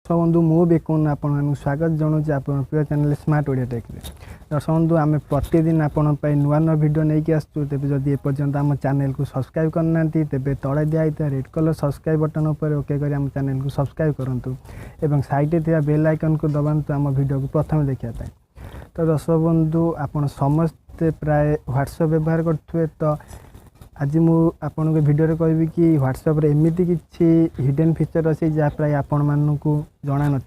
दर्शक बंधु मु बेकुन आपन स्वागत जनाऊँ आप प्रिय चैनल स्मार्ट ओडिया टेक दर्शक बंधु आम प्रतिदिन आपण नुआ नुआ भिड नहीं आसू तेज जदि एपर्यंत आम चैनल को सब्सक्राइब करना तेज तले दिखाई रेड कलर सब्सक्राइब बटन उपर ओके कर आम चैनल को सब्सक्राइब करूँ और साइड थी बेल आइकन को दबातु आम भिडियो को प्रथम देखापी। तो दर्शक बंधु आपण समस्ते प्राय व्हाट्सएप व्यवहार करेंगे तो आज मुझे भिडियो कहबी कि व्हाट्सएप एमती किसी हिडन फीचर अच्छी जहाँ प्राय आपण मानक जना न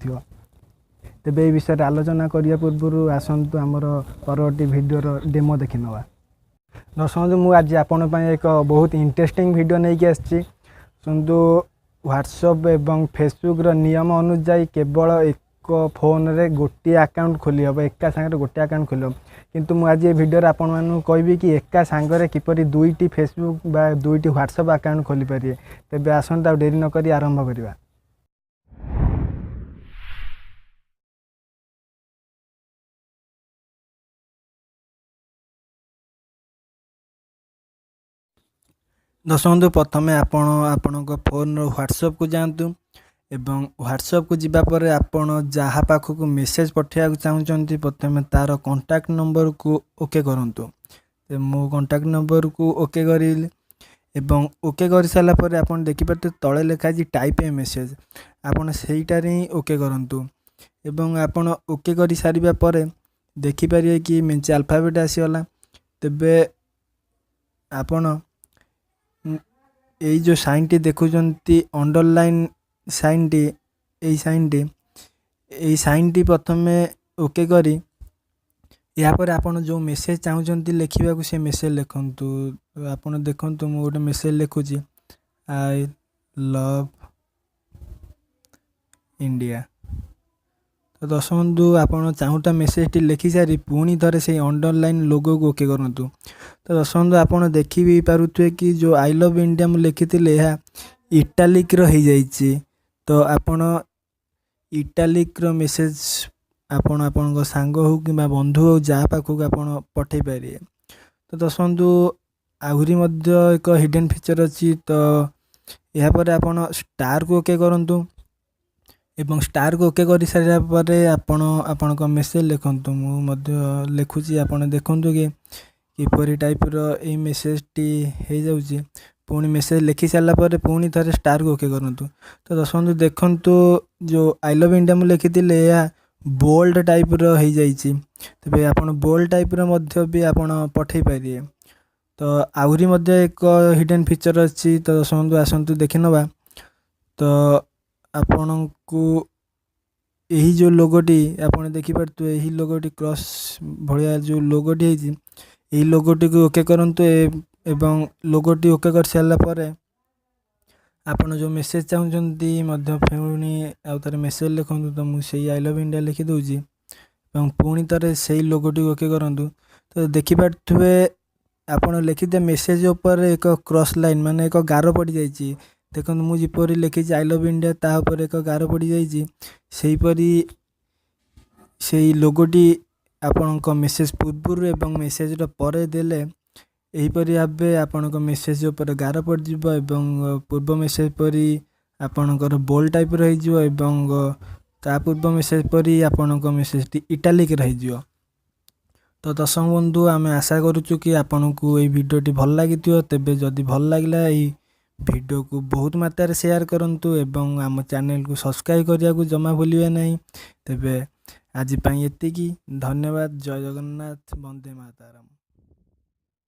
तेज ये विषय आलोचना करने पूर्व आसतु आमर परवर्ती भिडियो डेमो देखी नवा। दर्शक मुझे आज आपण एक बहुत इंटरेस्टिंग भिडियो नहीं आसी सुनतु व्हाट्सएप एवं फेसबुक नियम अनुजाई केवल एक फोन रे गोटे अकाउंट खोली हम एका सांगे गोटे अकाउंट खोली हम किंतु मुझे आज ये भिडियो आपण मानू कहबी कि एका सांगे किपरि दुईटी फेसबुक बा दुईटी व्हाट्सएप अकाउंट खोली पारे तेज आसता डेरी नक आरंभ करवा। दर्शक बंधु प्रथम आपण फोन व्हाट्सएप को जातु एवं व्हाट्सएप को जीवा पर आपण जहाँ पाखक मेसेज पठाइबा चाहते प्रथम तार कांटेक्ट नंबर को ओके करंतु मो कांटेक्ट नंबर को ओके करी एवं ओके कर सारा पर आपण देखिपारे तले लिखा टाइप ए मेसेज आपण सेटार ही ओके करंतु एवं आपण ओके कर सारिबा पर देखिपारे कि मेंचे अल्फाबेट आसीगला तेबे आपण यही जो साइन टी देखुंती अंडरलाइन साइन टी यही साइन टी प्रथम ओके करी यापर आपण जो मेसेज चाहते लिखा से मेसेज लिखंतु आपण देखंतु मु गोटे मेसेज लिखुची आई लव इंडिया। तो दर्शक बंधु आपण चाहूटा मेसेज टी लिखि सारी पुणी थे से अंडरलाइन लोगो को ओके करंतु। तो दर्शक बंधु आपण देखि भी पारुथे कि जो आई लव इंडिया मु लिखिथिले यह इटालिक रही जाइए तो आपण इटालिक मेसेज आपण आपण सांग हो कि बंधु हो जहाँ पाखक आपण पठे पारे। तो दर्शक बंधु आहरी एक हिडन फीचर अच्छी तो यहाँ पर आपण स्टार को ओके करंतु एवं स्टार को ओके कर सारा पर आपण मेसेज लिखंतु मु लिखुची आपण देखंतु कि किपरि टाइप रो मेसेज टी हो जाउची पुणी मेसेज लिखि सारा पर पुणी थे स्टार को ओके करंतु। तो दर्शक बंधु देखंतु जो आई लव इंडिया मु लिखिथिले या बोल्ड टाइप रो हो जाइए तेज आप बोल्ड टाइप रो मध्य भी आपण पठे पारे। तो आहरी एक हिडन फीचर अच्छी तो दर्शक बंधु आसतु देखि नवा। तो आपण को यही जो लोगोटी आप देखिपे यही लोगोटी क्रॉस भाया जो लोगोटी यही लोगोटी को ओके करंतु एवं लोगोटी ओके कर सारा पर आपण जो मेसेज चाहते पुणी आउे मेसेज लिखु तो मुझे आई लव इंडिया लिखि दूची पुणी थे से लोगोटी ओके करंतु। तो देखिपे आपण लिखिदे मेसेज ऊपर एक क्रॉस लाइन माने एक गार पड़ जाइए देखो मुझपर लिखी आई लव इंडिया तापर एक गार पड़ जापरी से लोगोटी आपण मेसेज पूर्व एवं मेसेज पर देले यहीपरि भाव आपण मेसेज उपर गार पड़ पूर्व मेसेज परी आपणकर बोल टाइप रही ता पूर्व मेसेज परी आपण मेसेज टी इटालिक रही। तो दर्शक बंधु आम आशा करूँ कि आपन को ये भिडियोटी भल लगी तेबे जदि भल लगे ये भिडियो को बहुत मात्रा शेयर करंतु एवं आम चैनल को सब्सक्राइब करने को जमा भूलिए नहीं। तेबे आज एतिकी धन्यवाद। जय जगन्नाथ। वंदे मातरम।